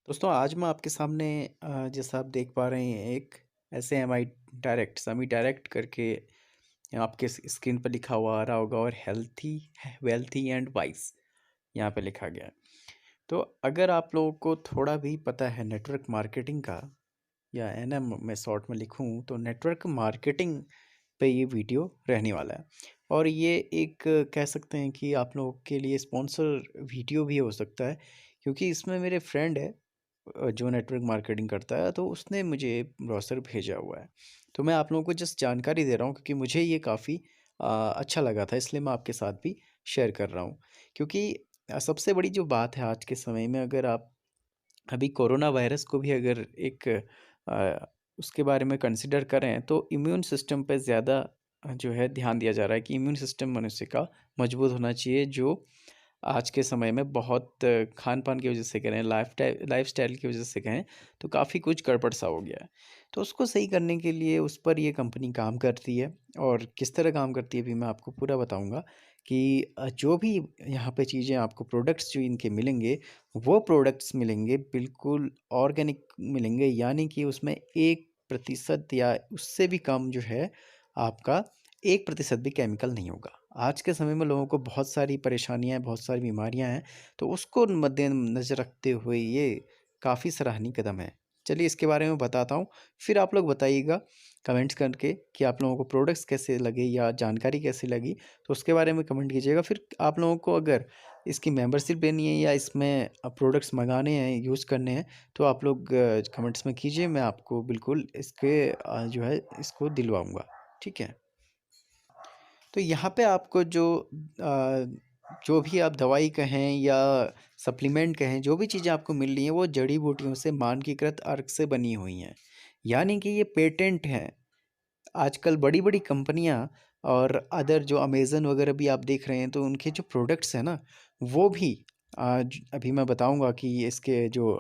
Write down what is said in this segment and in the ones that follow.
दोस्तों आज मैं आपके सामने जैसा आप देख पा रहे हैं एक ऐसे एम आई डायरेक्ट समी डायरेक्ट करके आपके स्क्रीन पर लिखा हुआ आ रहा होगा और हेल्थी वेल्थी एंड वाइस यहाँ पे लिखा गया है। तो अगर आप लोगों को थोड़ा भी पता है नेटवर्क मार्केटिंग का या एनएम मैं शॉर्ट में लिखूं तो नेटवर्क मार्केटिंग पे ये वीडियो रहने वाला है। और ये एक कह सकते हैं कि आप लोगों के लिए स्पॉन्सर वीडियो भी हो सकता है, क्योंकि इसमें मेरे फ्रेंड है जो नेटवर्क मार्केटिंग करता है, तो उसने मुझे ब्रोशर भेजा हुआ है। तो मैं आप लोगों को जस्ट जानकारी दे रहा हूँ क्योंकि मुझे ये काफ़ी अच्छा लगा था, इसलिए मैं आपके साथ भी शेयर कर रहा हूँ। क्योंकि सबसे बड़ी जो बात है आज के समय में, अगर आप अभी कोरोना वायरस को भी अगर एक उसके बारे में कंसिडर करें तो इम्यून सिस्टम पे ज़्यादा जो है ध्यान दिया जा रहा है कि इम्यून सिस्टम मनुष्य का मजबूत होना चाहिए, जो आज के समय में बहुत खान-पान की वजह से कहें, लाइफ़स्टाइल की वजह से कहें, तो काफ़ी कुछ गड़बड़ सा हो गया है। तो उसको सही करने के लिए उस पर ये कंपनी काम करती है। और किस तरह काम करती है, अभी मैं आपको पूरा बताऊँगा कि जो भी यहाँ पे चीज़ें आपको प्रोडक्ट्स जो इनके मिलेंगे, वो प्रोडक्ट्स मिलेंगे बिल्कुल ऑर्गेनिक मिलेंगे, यानी कि उसमें 1% या उससे भी कम जो है आपका 1% भी केमिकल नहीं होगा। आज के समय में लोगों को बहुत सारी परेशानियाँ हैं, बहुत सारी बीमारियाँ हैं, तो उसको मद्देनज़र रखते हुए ये काफ़ी सराहनीय कदम है। चलिए इसके बारे में बताता हूँ, फिर आप लोग बताइएगा कमेंट्स करके कि आप लोगों को प्रोडक्ट्स कैसे लगे या जानकारी कैसी लगी, तो उसके बारे में कमेंट कीजिएगा। फिर आप लोगों को अगर इसकी मेंबरशिप लेनी है या इसमें प्रोडक्ट्स मँगाने हैं, यूज़ करने हैं, तो आप लोग कमेंट्स में कीजिए, मैं आपको बिल्कुल इसके जो है इसको दिलवाऊँगा। ठीक है? तो यहाँ पे आपको जो भी आप दवाई कहें या सप्लीमेंट कहें, जो भी चीज़ें आपको मिल रही हैं वो जड़ी बूटियों से मानकीकृत अर्क से बनी हुई हैं, यानी कि ये पेटेंट हैं। आजकल बड़ी-बड़ी कंपनियाँ और अदर जो अमेज़न वगैरह भी आप देख रहे हैं, तो उनके जो प्रोडक्ट्स हैं ना, वो भी आज अभी मैं बताऊँगा कि इसके जो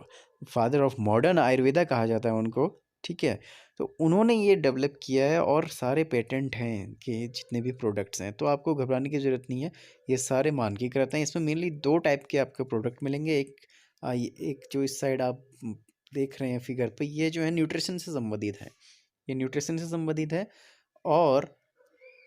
फादर ऑफ मॉडर्न आयुर्वेदा कहा जाता है उनको, ठीक है? तो उन्होंने ये डेवलप किया है और सारे पेटेंट हैं कि जितने भी प्रोडक्ट्स हैं, तो आपको घबराने की ज़रूरत नहीं है, ये सारे मानकीकृत हैं। इसमें मेनली 2 टाइप के आपको प्रोडक्ट मिलेंगे। ये एक जो इस साइड आप देख रहे हैं फिगर पे, ये जो है न्यूट्रिशन से संबंधित है। ये न्यूट्रिशन से संबंधित है। और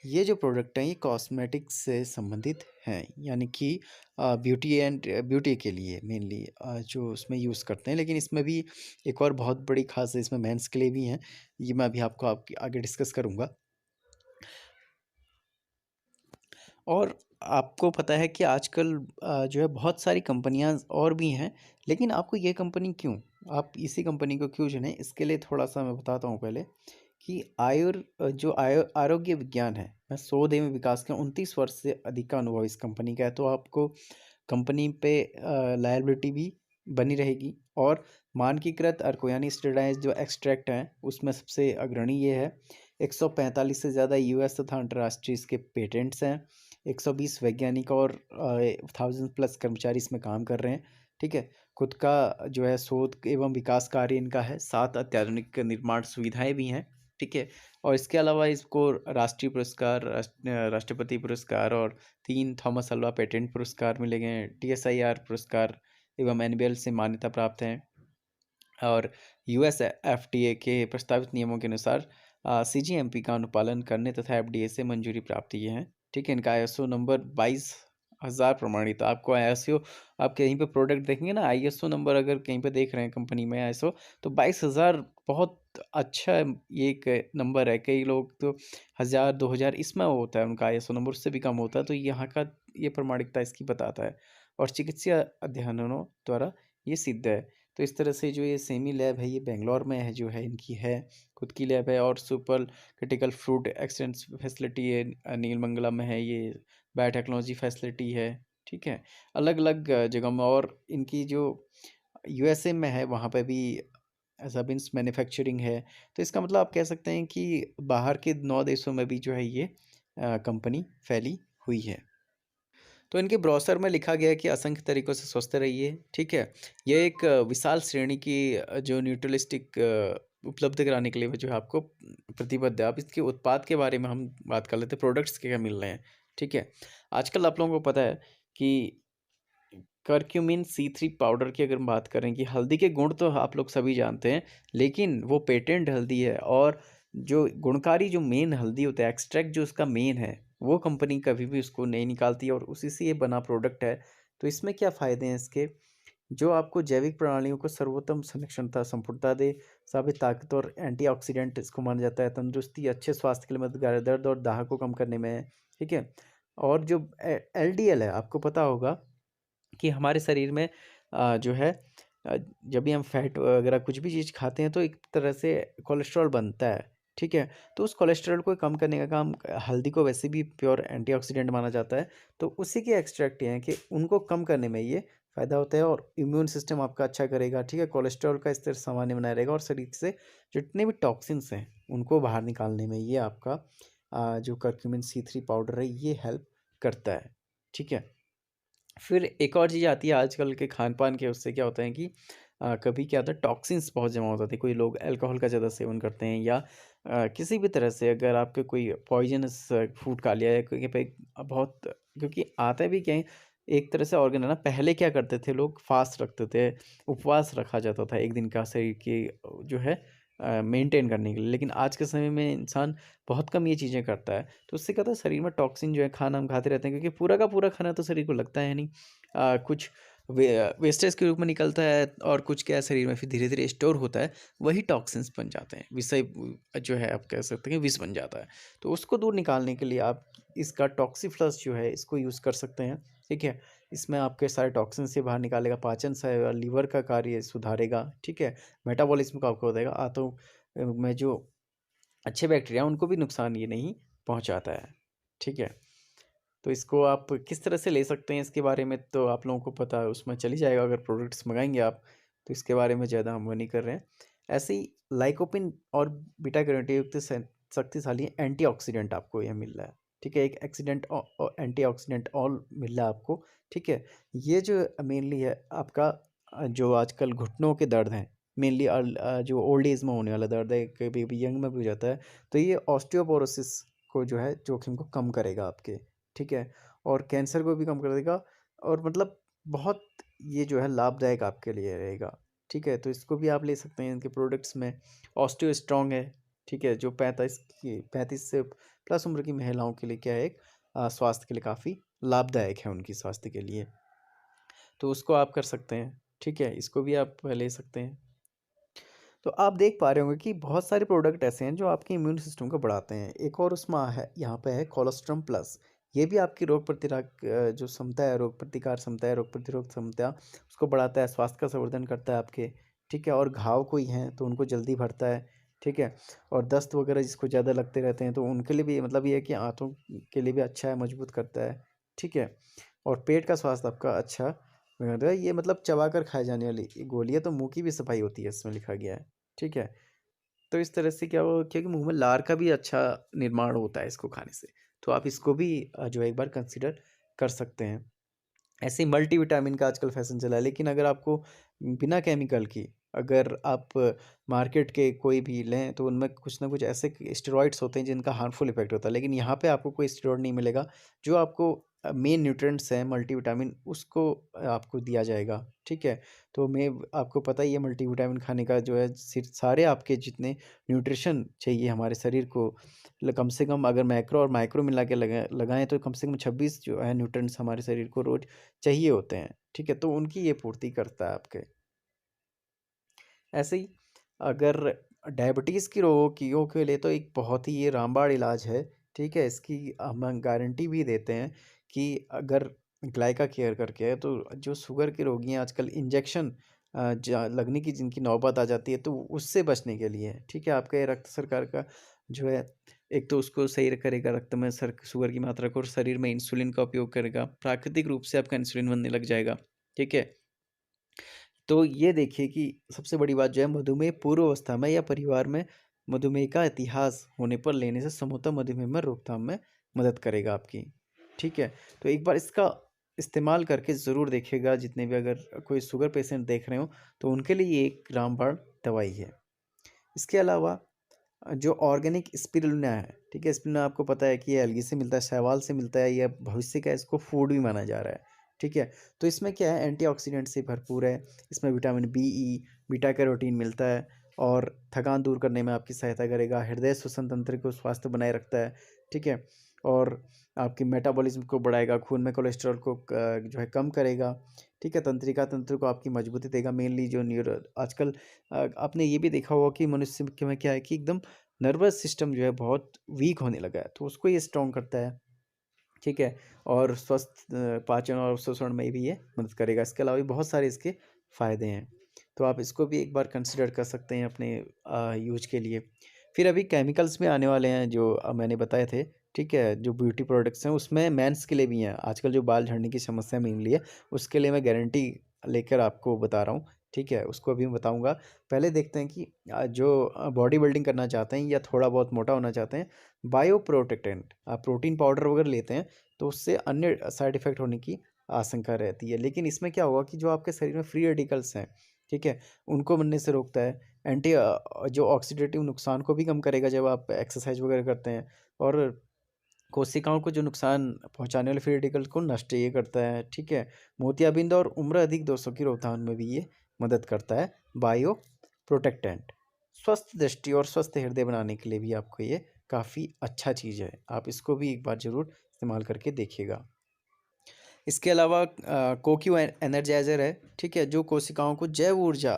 ये जो प्रोडक्ट हैं ये कॉस्मेटिक्स से संबंधित हैं, यानी कि ब्यूटी के लिए मेनली जो उसमें यूज़ करते हैं। लेकिन इसमें भी एक और बहुत बड़ी ख़ास है, इसमें मेंस के लिए भी हैं, ये मैं अभी आपको आपके आगे डिस्कस करूँगा। और आपको पता है कि आजकल जो है बहुत सारी कंपनियाँ और भी हैं, लेकिन आपको ये कंपनी क्यों, आप इसी कंपनी को क्यों चुनें, इसके लिए थोड़ा-सा मैं बताता हूँ पहले कि जो आरोग्य विज्ञान है, मैं शोध एवं विकास के 29 वर्ष से अधिक का अनुभव इस कंपनी का है, तो आपको कंपनी पे लायबिलिटी भी बनी रहेगी। और मानकीकृत अर्को यानी स्टैंडर्डाइज़्ड जो एक्सट्रैक्ट हैं, उसमें सबसे अग्रणी ये है। 145 से ज़्यादा यूएस तथा अंतर्राष्ट्रीय इसके पेटेंट्स हैं। 120 वैज्ञानिक और 1000 प्लस कर्मचारी इसमें काम कर रहे हैं, ठीक है? खुद का जो है शोध एवं विकास कार्य इनका है, 7 अत्याधुनिक निर्माण सुविधाएँ भी हैं, ठीक है? और इसके अलावा इसको राष्ट्रीय पुरस्कार, राष्ट्रपति पुरस्कार और 3 थॉमस अल्वा पेटेंट पुरस्कार मिले गए हैं, टीएसआईआर पुरस्कार एवं एनबीएल से मान्यता प्राप्त हैं। और यूएस एफडीए के प्रस्तावित नियमों के अनुसार सीजीएमपी का अनुपालन करने तथा एफडीए से मंजूरी प्राप्त किए हैं, ठीक है? इनका आईएसओ नंबर 22,000 प्रमाणित। आपको आईएसओ, आप कहीं पे प्रोडक्ट देखेंगे ना, आईएसओ नंबर अगर कहीं पे देख रहे हैं कंपनी में आईएसओ, तो 22,000 बहुत अच्छा ये एक नंबर है। कई लोग तो 1000 2000 इसमें होता है उनका आईएसओ नंबर, उससे भी कम होता है। तो यहाँ का ये प्रमाणिकता इसकी बताता है और चिकित्सीय अध्ययनों द्वारा ये सिद्ध है। तो इस तरह से जो ये सेमी लैब है, ये बेंगलोर में है, जो है इनकी है, खुद की लैब है। और super critical food exchange facility है, नीलमंगलम में है, ये बायोटेक्नोलॉजी फैसिलिटी है, ठीक है? अलग-अलग जगह में। और इनकी जो यूएसए में है, वहाँ पे भी सबिन्स मैन्युफैक्चरिंग है। तो इसका मतलब आप कह सकते हैं कि बाहर के 9 देशों में भी जो है ये कंपनी फैली हुई है। तो इनके ब्रोशर में लिखा गया है कि असंख्य तरीकों से स्वस्थ रहिए, ठीक है? ये एक विशाल श्रेणी की जो न्यूट्रिलिस्टिक उपलब्ध कराने के लिए जो है आपको प्रतिबद्ध है। अब इसके उत्पाद के बारे में हम बात कर लेते हैं, प्रोडक्ट्स क्या-क्या मिल रहे हैं, ठीक है? आजकल आप लोगों को पता है कि करक्यूमिन C3 पाउडर की अगर हम बात करें कि हल्दी के गुण तो आप लोग सभी जानते हैं, लेकिन वो पेटेंट हल्दी है और जो गुणकारी जो मेन हल्दी होता है, एक्सट्रैक्ट जो उसका मेन है, वो कंपनी कभी भी उसको नहीं निकालती और उसी से ये बना प्रोडक्ट है। तो इसमें क्या फ़ायदे हैं इसके? जो आपको जैविक प्रणालियों को सर्वोत्तम संरक्षणता, संपूर्णता दे, साबित ताकत और एंटीऑक्सीडेंट इसको माना जाता है, तंदुरुस्ती, अच्छे स्वास्थ्य के लिए मददगार है, दर्द और दाह को कम करने में है, ठीक है? और जो LDL है, आपको पता होगा कि हमारे शरीर में जो है जब भी हम फैट वगैरह कुछ भी चीज़ खाते हैं तो एक तरह से कोलेस्ट्रॉल बनता है, ठीक है? तो उस कोलेस्ट्रॉल को कम करने का काम हल्दी को वैसे भी प्योर एंटीऑक्सीडेंट माना जाता है, तो उसी के एक्सट्रैक्ट ये हैं कि उनको कम करने में ये फ़ायदा होता है और इम्यून सिस्टम आपका अच्छा करेगा, ठीक है? कोलेस्ट्रॉल का स्तर सामान्य बनाए रहेगा और शरीर से जितने भी टॉक्सिन्स हैं, उनको बाहर निकालने में ये आपका जो करक्यूमिन C3 पाउडर है, ये हेल्प करता है, ठीक है? फिर एक और चीज़ आती है आजकल के खान-पान के उससे क्या होता है कि कभी क्या होता है टॉक्सिन्स बहुत जमा हो जाते हैं। कोई लोग अल्कोहल का ज़्यादा सेवन करते हैं या किसी भी तरह से अगर आपके कोई पॉइज़नस फूड खा लिया है क्योंकि भाई बहुत क्योंकि आता भी क्या है एक तरह से ऑर्गन है ना, पहले क्या करते थे लोग फास्ट रखते थे, उपवास रखा जाता था 1 दिन का शरीर की जो है मेंटेन करने के लिए। लेकिन आज के समय में इंसान बहुत कम ये चीज़ें करता है। तो उससे क्या होता है शरीर में टॉक्सिन जो है खाना हम खाते रहते हैं क्योंकि पूरा का पूरा खाना तो शरीर को लगता है नहीं। कुछ वेस्टेज के रूप में निकलता है और कुछ क्या है शरीर में फिर धीरे-धीरे स्टोर होता है, वही टॉक्सिन्स बन जाते हैं। विषय जो है आप कह सकते हैं विष बन जाता है। तो उसको दूर निकालने के लिए आप इसका टॉक्सीफ्लस जो है इसको यूज़ कर सकते हैं, ठीक है? इसमें आपके सारे टॉक्सिन से बाहर निकालेगा, पाचन सहायक, लीवर का कार्य सुधारेगा, ठीक है? मेटाबॉलिज़्म को आपको बताएगा, आंतों में जो अच्छे बैक्टीरिया उनको भी नुकसान ये नहीं पहुंचाता है, ठीक है? तो इसको आप किस तरह से ले सकते हैं इसके बारे में तो आप लोगों को पता है उसमें चल ही जाएगा अगर प्रोडक्ट्स मंगाएंगे आप तो इसके बारे में ज़्यादा हम वो नहीं कर रहे हैं। ऐसे ही लाइकोपिन और बीटा कैरोटीन युक्त शक्तिशाली एंटीऑक्सीडेंट आपको यह मिल रहा है, ठीक है? एक एक्सीडेंट एंटीऑक्सीडेंट ऑल मिल रहा है आपको, ठीक है? ये जो मेनली है आपका जो आजकल घुटनों के दर्द हैं मेनली जो ओल्ड एज में होने वाला दर्द है कभी भी यंग में भी हो जाता है, तो ये ऑस्टियोपोरोसिस को जो है जोखिम को कम करेगा आपके, ठीक है? और कैंसर को भी कम कर देगा और मतलब बहुत ये जो है लाभदायक आपके लिए रहेगा, ठीक है? तो इसको भी आप ले सकते हैं इनके प्रोडक्ट्स में। ऑस्टियो स्ट्रॉन्ग है, ठीक है? जो 35 से प्लस उम्र की महिलाओं के लिए क्या है एक स्वास्थ्य के लिए काफ़ी लाभदायक है उनकी स्वास्थ्य के लिए। तो उसको आप कर सकते हैं, ठीक है? इसको भी आप ले सकते हैं। तो आप देख पा रहे होंगे कि बहुत सारे प्रोडक्ट ऐसे हैं जो आपके इम्यून सिस्टम को बढ़ाते हैं। एक और उसमें है यहाँ पे है कोलोस्ट्रम प्लस। ये भी आपकी रोग प्रतिरोधक जो क्षमता है, रोग प्रतिकार क्षमता है, रोग प्रतिरोध क्षमता उसको बढ़ाता है, स्वास्थ्य का संवर्धन करता है आपके, ठीक है? और घाव कोई हैं तो उनको जल्दी भरता है, ठीक है? और दस्त वगैरह जिसको ज़्यादा लगते रहते हैं तो उनके लिए भी मतलब ये है कि आँतों के लिए भी अच्छा है, मजबूत करता है, ठीक है? और पेट का स्वास्थ्य आपका अच्छा रहता है। ये मतलब चबाकर खाई जाने वाली गोली है तो मुँह की भी सफाई होती है इसमें लिखा गया है। ठीक है? तो इस तरह से क्या हुआ क्योंकि मुँह में लार का भी अच्छा निर्माण होता है इसको खाने से। तो आप इसको भी जो है एक बार कंसीडर कर सकते हैं। ऐसे ही मल्टीविटामिन का आजकल फैशन चला है लेकिन अगर आपको बिना केमिकल की अगर आप मार्केट के कोई भी लें तो उनमें कुछ ना कुछ ऐसे स्टेरॉइड्स होते हैं जिनका हार्मफुल इफेक्ट होता है लेकिन यहाँ पे आपको कोई स्टेरॉइड नहीं मिलेगा जो आपको मेन न्यूट्रिएंट्स हैं मल्टीविटामिन उसको आपको दिया जाएगा, ठीक है? तो मैं आपको पता ही है मल्टीविटामिन खाने का जो है सारे आपके जितने न्यूट्रिशन चाहिए हमारे शरीर को कम से कम अगर मैक्रो और माइक्रो मिला के लगाएं तो कम से कम 26 जो है न्यूट्रिएंट्स हमारे शरीर को रोज चाहिए होते हैं, ठीक है? तो उनकी ये पूर्ति करता है आपके। ऐसे ही अगर डायबिटीज़ की रोगियों के लिए तो एक बहुत ही ये रामबाण इलाज है, ठीक है? इसकी हम गारंटी भी देते हैं कि अगर ग्लाइका केयर करके है तो जो शुगर के रोगी हैं आजकल इंजेक्शन लगने की जिनकी नौबत आ जाती है तो उससे बचने के लिए है, ठीक है? आपका ये रक्त शर्करा का जो है एक तो उसको सही करेगा रक्त में सर शुगर की मात्रा को और शरीर में इंसुलिन का उपयोग करेगा, प्राकृतिक रूप से आपका इंसुलिन बनने लग जाएगा, ठीक है? तो ये देखिए कि सबसे बड़ी बात जो है मधुमेह पूर्व अवस्था में या परिवार में मधुमेह का इतिहास होने पर लेने से संभवतः मधुमेह में रोकथाम में मदद करेगा आपकी, ठीक है? तो एक बार इसका इस्तेमाल करके ज़रूर देखिएगा जितने भी अगर कोई शुगर पेशेंट देख रहे हो तो उनके लिए ये एक रामबाण दवाई है। इसके अलावा जो ऑर्गेनिक स्पिरुलिना है, ठीक है? स्पिरुलिना आपको पता है कि ये अलगी से मिलता है, शैवाल से मिलता है, ये भविष्य का इसको फूड भी माना जा रहा है, ठीक है। तो इसमें क्या है, एंटीऑक्सीडेंट से भरपूर है, इसमें vitamin B E, beta carotene मिलता है और थकान दूर करने में आपकी सहायता करेगा, हृदय श्वसन तंत्र को स्वास्थ्य बनाए रखता है, ठीक है। और आपकी मेटाबॉलिज्म को बढ़ाएगा, खून में कोलेस्ट्रॉल को जो है कम करेगा, ठीक है। तंत्रिका तंत्र को आपकी मजबूती देगा, मेनली जो न्यूरो आजकल आपने ये भी देखा होगा कि मनुष्य के में क्या है कि एकदम नर्वस सिस्टम जो है बहुत वीक होने लगा है, तो उसको ये स्ट्रॉन्ग करता है, ठीक है। और स्वस्थ पाचन और शोषण में भी ये मदद करेगा। इसके अलावा भी बहुत सारे इसके फ़ायदे हैं, तो आप इसको भी एक बार कंसिडर कर सकते हैं अपने यूज के लिए। फिर अभी केमिकल्स में आने वाले हैं जो मैंने बताए थे, ठीक है। जो ब्यूटी प्रोडक्ट्स हैं उसमें मेंस के लिए भी हैं, आजकल जो बाल झड़ने की समस्या मेनली है उसके लिए मैं गारंटी लेकर आपको बता रहा हूँ, ठीक है। उसको अभी मैं बताऊँगा। पहले देखते हैं कि जो बॉडी बिल्डिंग करना चाहते हैं या थोड़ा बहुत मोटा होना चाहते हैं, बायो प्रोटेक्टेंट आप प्रोटीन पाउडर वगैरह लेते हैं तो उससे अन्य साइड इफ़ेक्ट होने की आशंका रहती है। लेकिन इसमें क्या होगा कि जो आपके शरीर में फ्री रेडिकल्स हैं, ठीक है, उनको बनने से रोकता है। जो ऑक्सीडेटिव नुकसान को भी कम करेगा जब आप एक्सरसाइज वगैरह करते हैं, और कोशिकाओं को जो नुकसान पहुंचाने वाले फ्री रेडिकल्स को नष्ट ये करता है, ठीक है। मोतियाबिंद और उम्र अधिक दोषों की रोकथाम में भी ये मदद करता है, बायो प्रोटेक्टेंट। स्वस्थ दृष्टि और स्वस्थ हृदय बनाने के लिए भी आपको ये काफ़ी अच्छा चीज़ है, आप इसको भी एक बार ज़रूर इस्तेमाल करके देखिएगा। इसके अलावा कोक्यू एनर्जाइज़र है, ठीक है, जो कोशिकाओं को जैव ऊर्जा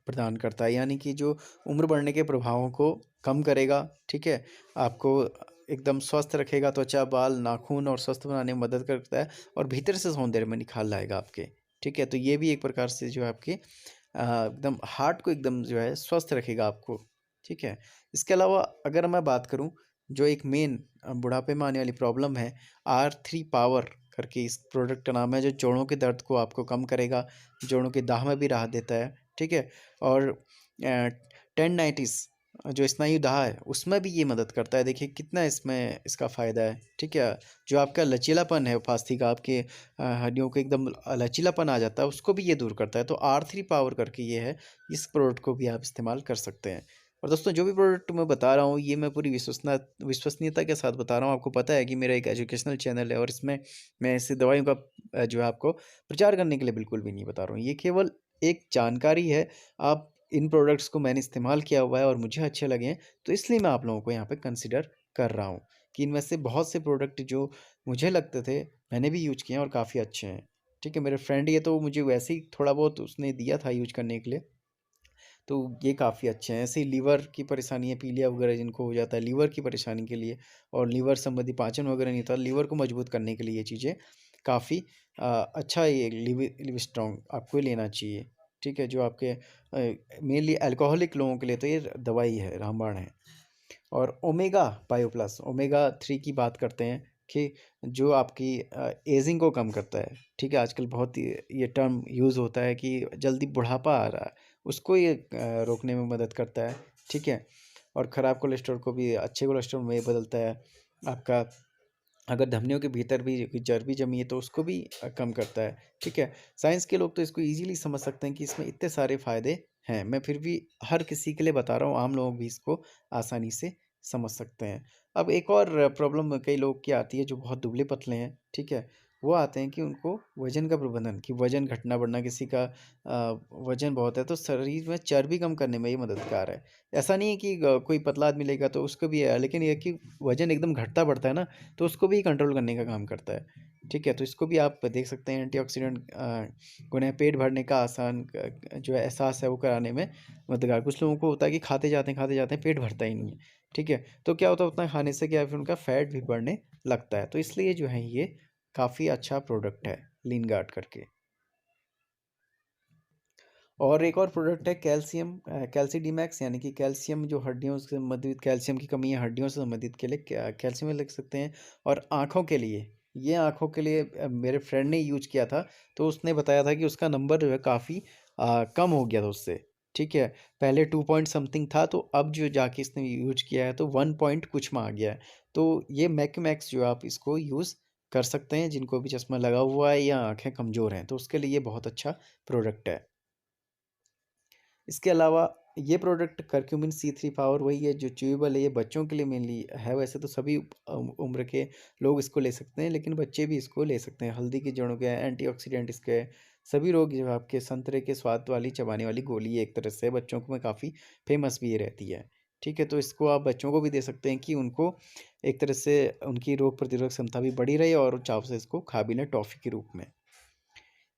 प्रदान करता है, यानी कि जो उम्र बढ़ने के प्रभावों को कम करेगा, ठीक है। आपको एकदम स्वस्थ रखेगा, त्वचा, बाल, नाखून और स्वस्थ बनाने में मदद करता है और भीतर से सौंदर्य में निखार लाएगा आपके, ठीक है। तो ये भी एक प्रकार से जो है आपके एकदम हार्ट को एकदम जो है स्वस्थ रखेगा आपको, ठीक है। इसके अलावा अगर मैं बात करूँ, जो एक मेन बुढ़ापे में आने वाली प्रॉब्लम है, R3 पावर करके इस प्रोडक्ट का नाम है, जो जोड़ों के दर्द को आपको कम करेगा, जोड़ों के दाह में भी राहत देता है, ठीक है। और टेंडाइटिस जो स्नायु दाह है उसमें भी ये मदद करता है। देखिए कितना इसमें इसका फ़ायदा है, ठीक है। जो आपका लचीलापन है उपास्थि का, आपके हड्डियों को एकदम लचीलापन आ जाता है, उसको भी ये दूर करता है। तो R3 पावर करके ये है, इस प्रोडक्ट को भी आप इस्तेमाल कर सकते हैं। और दोस्तों जो भी प्रोडक्ट मैं बता रहा हूँ ये मैं पूरी विश्वसनीयता के साथ बता रहा हूँ। आपको पता है कि मेरा एक एजुकेशनल चैनल है और इसमें मैं ऐसी दवाइयों का जो है आपको प्रचार करने के लिए बिल्कुल भी नहीं बता रहा हूँ। ये केवल एक जानकारी है। आप इन प्रोडक्ट्स को मैंने इस्तेमाल किया हुआ है और मुझे अच्छे लगे हैं, तो इसलिए मैं आप लोगों को यहाँ पे कंसिडर कर रहा हूँ कि इनमें से बहुत से प्रोडक्ट जो मुझे लगते थे मैंने भी यूज किए हैं और काफ़ी अच्छे हैं, ठीक है। मेरे फ्रेंड ये तो मुझे वैसे ही थोड़ा बहुत उसने दिया था यूज करने के लिए, तो ये काफ़ी अच्छे हैं। ऐसे ही लीवर की परेशानी है, पीलिया वगैरह जिनको हो जाता है लीवर की परेशानी के लिए, और लीवर संबंधी पाचन वगैरह नहीं होता, लीवर को मजबूत करने के लिए ये चीज़ें काफ़ी अच्छा, ये लिव स्ट्रॉन्ग आपको ही लेना चाहिए, ठीक है। जो आपके मेनली अल्कोहलिक लोगों के लिए तो ये दवाई है, रामबाण है। और ओमेगा बायो प्लस, ओमेगा 3 की बात करते हैं कि जो आपकी एजिंग को कम करता है, ठीक है। आजकल बहुत ये टर्म यूज़ होता है कि जल्दी बुढ़ापा आ रहा है, उसको ये रोकने में मदद करता है, ठीक है। और ख़राब कोलेस्ट्रॉल को भी अच्छे कोलेस्ट्रॉल में बदलता है आपका। अगर धमनियों के भीतर भी कोई चर्बी जमी है तो उसको भी कम करता है, ठीक है। साइंस के लोग तो इसको इजीली समझ सकते हैं कि इसमें इतने सारे फ़ायदे हैं, मैं फिर भी हर किसी के लिए बता रहा हूँ, आम लोग भी इसको आसानी से समझ सकते हैं। अब एक और प्रॉब्लम कई लोग की आती है जो बहुत दुबले पतले हैं, ठीक है। वो आते हैं कि उनको वजन का प्रबंधन, कि वजन घटना बढ़ना, किसी का वजन बहुत है तो शरीर में चर्बी कम करने में ये मददगार है। ऐसा नहीं है कि कोई पतला आदमी लेगा तो उसको भी है, लेकिन ये कि वजन एकदम घटता बढ़ता है ना, तो उसको भी कंट्रोल करने का काम करता है, ठीक है। तो इसको भी आप देख सकते हैं, एंटीऑक्सीडेंट गुण है, पेट भरने का आसान जो है एहसास है वो कराने में मददगार। कुछ लोगों को होता है कि खाते जाते हैं पेट भरता ही नहीं है, ठीक है। तो क्या होता है, उतना खाने से क्या है, फिर उनका फैट भी बढ़ने लगता है। तो इसलिए जो है ये काफ़ी अच्छा प्रोडक्ट है, लीन गार्ड करके। और एक और प्रोडक्ट है कैल्शियम, कैल्सीडीमैक्स, यानी कि कैल्शियम जो हड्डियों से संबंधित, कैल्शियम की कमी है हड्डियों से संबंधित के लिए कैल्शियम में लिख सकते हैं। और आँखों के लिए, ये आँखों के लिए मेरे फ्रेंड ने यूज किया था, तो उसने बताया था कि उसका नंबर जो है काफ़ी कम हो गया था उससे, ठीक है। पहले 2 पॉइंट समथिंग था, तो अब जो जाके इसने यूज किया है तो 1 पॉइंट कुछ में आ गया है। तो ये मैक्यूमैक्स जो आप इसको यूज़ कर सकते हैं, जिनको भी चश्मा लगा हुआ है या आँखें कमज़ोर हैं, तो उसके लिए ये बहुत अच्छा प्रोडक्ट है। इसके अलावा ये प्रोडक्ट करक्यूमिन C3 पावर वही है जो च्यूएबल है, ये बच्चों के लिए मेनली है। वैसे तो सभी उम्र के लोग इसको ले सकते हैं, लेकिन बच्चे भी इसको ले सकते हैं। हल्दी की जड़ों के एंटीऑक्सीडेंट इसके है। सभी रोग जो है आपके संतरे के स्वाद वाली चबाने वाली गोली है, एक तरह से बच्चों में काफ़ी फेमस भी ये रहती है। ठीक है, तो इसको आप बच्चों को भी दे सकते हैं कि उनको एक तरह से उनकी रोग प्रतिरोधक क्षमता भी बढ़ी रही और चाव से इसको खा भी लें टॉफ़ी के रूप में।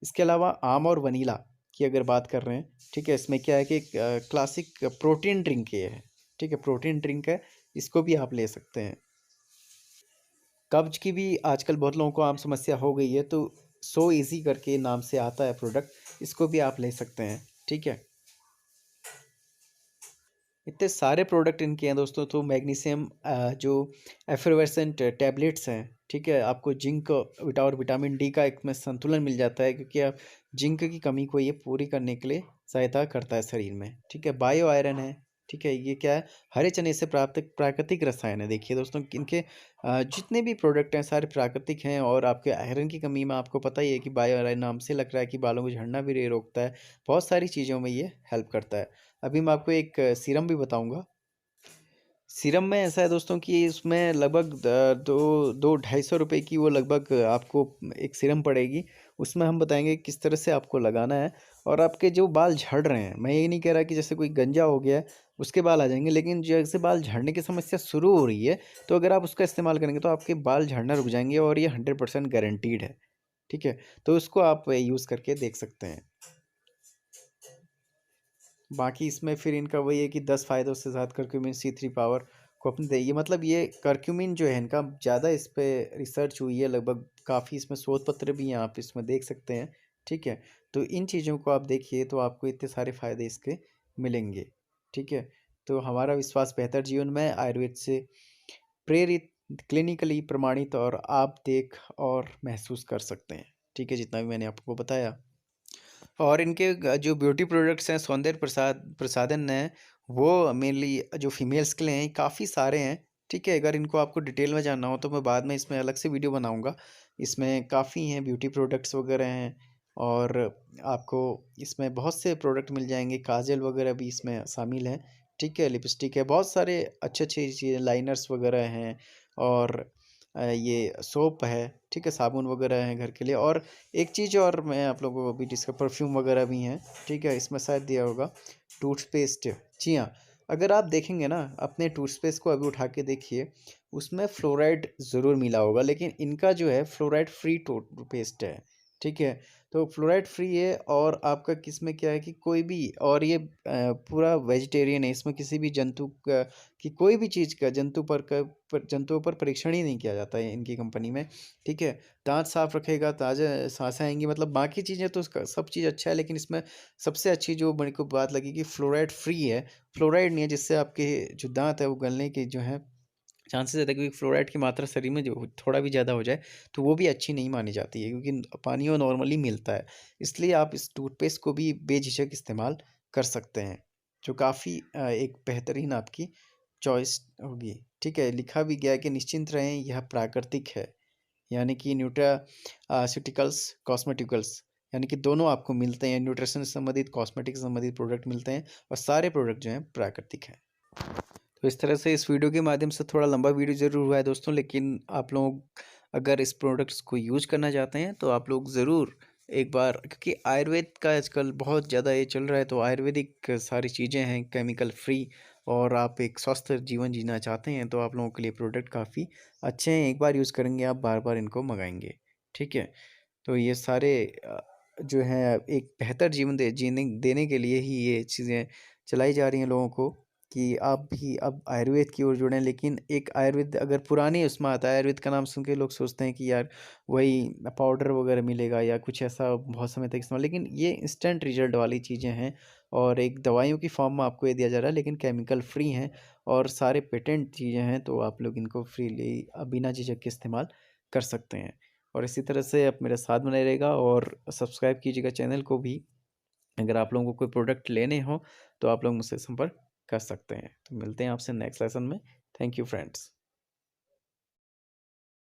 इसके अलावा आम और वनीला की अगर बात कर रहे हैं, ठीक है, इसमें क्या है कि क्लासिक प्रोटीन ड्रिंक ये है। ठीक है, प्रोटीन ड्रिंक है, इसको भी आप ले सकते हैं। कब्ज की भी आजकल बहुत लोगों को आम समस्या हो गई है, तो सो इजी करके नाम से आता है प्रोडक्ट, इसको भी आप ले सकते हैं। ठीक है, इतने सारे प्रोडक्ट इनके हैं दोस्तों। तो मैग्नीशियम जो एफर्वेसेंट टैबलेट्स हैं, ठीक है, आपको जिंक और विटामिन डी का एक में संतुलन मिल जाता है, क्योंकि आप जिंक की कमी को ये पूरी करने के लिए सहायता करता है शरीर में। ठीक है, बायो आयरन है। ठीक है, ये क्या है, हरे चने से प्राप्त प्राकृतिक रसायन है। देखिए दोस्तों, इनके जितने भी प्रोडक्ट हैं सारे प्राकृतिक हैं, और आपके आयरन की कमी में आपको पता ही है कि बायो आयरन नाम से लग रहा है कि बालों को झड़ना भी ये रोकता है, बहुत सारी चीज़ों में ये हेल्प करता है। अभी मैं आपको एक सीरम भी बताऊंगा। सीरम में ऐसा है दोस्तों कि इसमें लगभग दो दो 250 रुपये की वो लगभग आपको एक सीरम पड़ेगी। उसमें हम बताएंगे किस तरह से आपको लगाना है। और आपके जो बाल झड़ रहे हैं, मैं ये नहीं कह रहा कि जैसे कोई गंजा हो गया है उसके बाल आ जाएंगे, लेकिन जैसे बाल झड़ने की समस्या शुरू हो रही है, तो अगर आप उसका इस्तेमाल करेंगे तो आपके बाल झड़ना रुक जाएंगे, और ये 100% गारंटीड है। ठीक है, तो उसको आप यूज़ करके देख सकते हैं। बाकी इसमें फिर इनका वही है कि 10 फायदों से ज़्यादा करक्यूमिन C3 पावर को अपने दे, ये मतलब ये करक्यूमिन जो है इनका ज़्यादा इस पे रिसर्च हुई है, लगभग काफ़ी इसमें शोध पत्र भी हैं, आप इसमें देख सकते हैं। ठीक है, तो इन चीज़ों को आप देखिए तो आपको इतने सारे फ़ायदे इसके मिलेंगे। ठीक है, तो हमारा विश्वास बेहतर जीवन में आयुर्वेद से प्रेरित, क्लिनिकली प्रमाणित, और आप देख और महसूस कर सकते हैं। ठीक है, जितना भी मैंने आपको बताया। और इनके जो ब्यूटी प्रोडक्ट्स हैं, सौंदर्य प्रसाधन हैं, वो मेनली जो फीमेल्स के लिए हैं, काफ़ी सारे हैं। ठीक है, अगर इनको आपको डिटेल में जानना हो तो मैं बाद में इसमें अलग से वीडियो बनाऊंगा। इसमें काफ़ी हैं, ब्यूटी प्रोडक्ट्स वगैरह हैं, और आपको इसमें बहुत से प्रोडक्ट मिल जाएंगे, काजल वगैरह भी इसमें शामिल हैं। ठीक है, लिपस्टिक है, बहुत सारे अच्छे अच्छे चीज़ें, लाइनर्स वगैरह हैं, और ये सोप है। ठीक है, साबुन वगैरह हैं घर के लिए। और एक चीज़ और मैं आप लोगों को अभी डिस्कस, परफ्यूम वगैरह भी हैं। ठीक है, इसमें शायद दिया होगा टूथपेस्ट। जी हाँ, अगर आप देखेंगे ना अपने टूथपेस्ट को अभी उठा के देखिए, उसमें फ्लोराइड ज़रूर मिला होगा, लेकिन इनका जो है फ्लोराइड फ्री टूथपेस्ट है। ठीक है, तो फ्लोराइड फ्री है, और आपका किसमें क्या है कि कोई भी, और ये पूरा वेजिटेरियन है, इसमें किसी भी जंतु का कि कोई भी चीज़ का जंतुओं पर परीक्षण ही नहीं किया जाता है इनकी कंपनी में। ठीक है, दांत साफ रखेगा, ताज़ा सांसें आएंगी, मतलब बाकी चीज़ें तो उसका सब चीज़ अच्छा है, लेकिन इसमें सबसे अच्छी जो मेरे को बात लगी कि फ्लोराइड फ्री है। फ्लोराइड नहीं है जिससे आपके जो दांत है वो गलने के जो है चांसेस रहता है, क्योंकि फ्लोराइड की मात्रा शरीर में जो थोड़ा भी ज़्यादा हो जाए तो वो भी अच्छी नहीं मानी जाती है, क्योंकि पानी वो नॉर्मली मिलता है। इसलिए आप इस टूथपेस्ट को भी बेझिझक इस्तेमाल कर सकते हैं, जो काफ़ी एक बेहतरीन आपकी चॉइस होगी। ठीक है, लिखा भी गया है कि निश्चिंत रहें, यह प्राकृतिक है, यानी कि न्यूट्रास्यूटिकल्स कॉस्मेटिकल्स, यानी कि दोनों आपको मिलते हैं, न्यूट्रिशन से संबंधित, कॉस्मेटिक से संबंधित प्रोडक्ट मिलते हैं, और सारे प्रोडक्ट जो हैं प्राकृतिक हैं। तो इस तरह से इस वीडियो के माध्यम से थोड़ा लंबा वीडियो ज़रूर हुआ है दोस्तों, लेकिन आप लोग अगर इस प्रोडक्ट्स को यूज करना चाहते हैं तो आप लोग ज़रूर एक बार, क्योंकि आयुर्वेद का आजकल बहुत ज़्यादा ये चल रहा है, तो आयुर्वेदिक सारी चीज़ें हैं केमिकल फ्री, और आप एक स्वस्थ जीवन जीना चाहते हैं तो आप लोगों के लिए प्रोडक्ट काफ़ी अच्छे हैं। एक बार यूज़ करेंगे आप बार बार इनको मंगाएंगे। ठीक है, तो ये सारे जो हैं एक बेहतर जीवन जीने देने के लिए ही ये चीज़ें चलाई जा रही हैं लोगों को, कि आप भी अब आयुर्वेद की ओर जुड़ें। लेकिन एक आयुर्वेद अगर पुरानी उसमें आता है, आयुर्वेद का नाम सुन के लोग सोचते हैं कि यार वही पाउडर वगैरह मिलेगा या कुछ ऐसा बहुत समय तक इस्तेमाल, लेकिन ये इंस्टेंट रिजल्ट वाली चीज़ें हैं, और एक दवाइयों की फॉर्म में आपको ये दिया जा रहा है, लेकिन केमिकल फ्री हैं, और सारे पेटेंट चीज़ें हैं, तो आप लोग इनको फ्रीली बिना झिझक के इस्तेमाल कर सकते हैं। और इसी तरह से आप मेरा साथ बने रहेगा, और सब्सक्राइब कीजिएगा चैनल को भी। अगर आप लोगों को कोई प्रोडक्ट लेने हो तो आप लोग मुझसे संपर्क कर सकते हैं। तो मिलते हैं आपसे नेक्स्ट लेसन में। Thank you friends.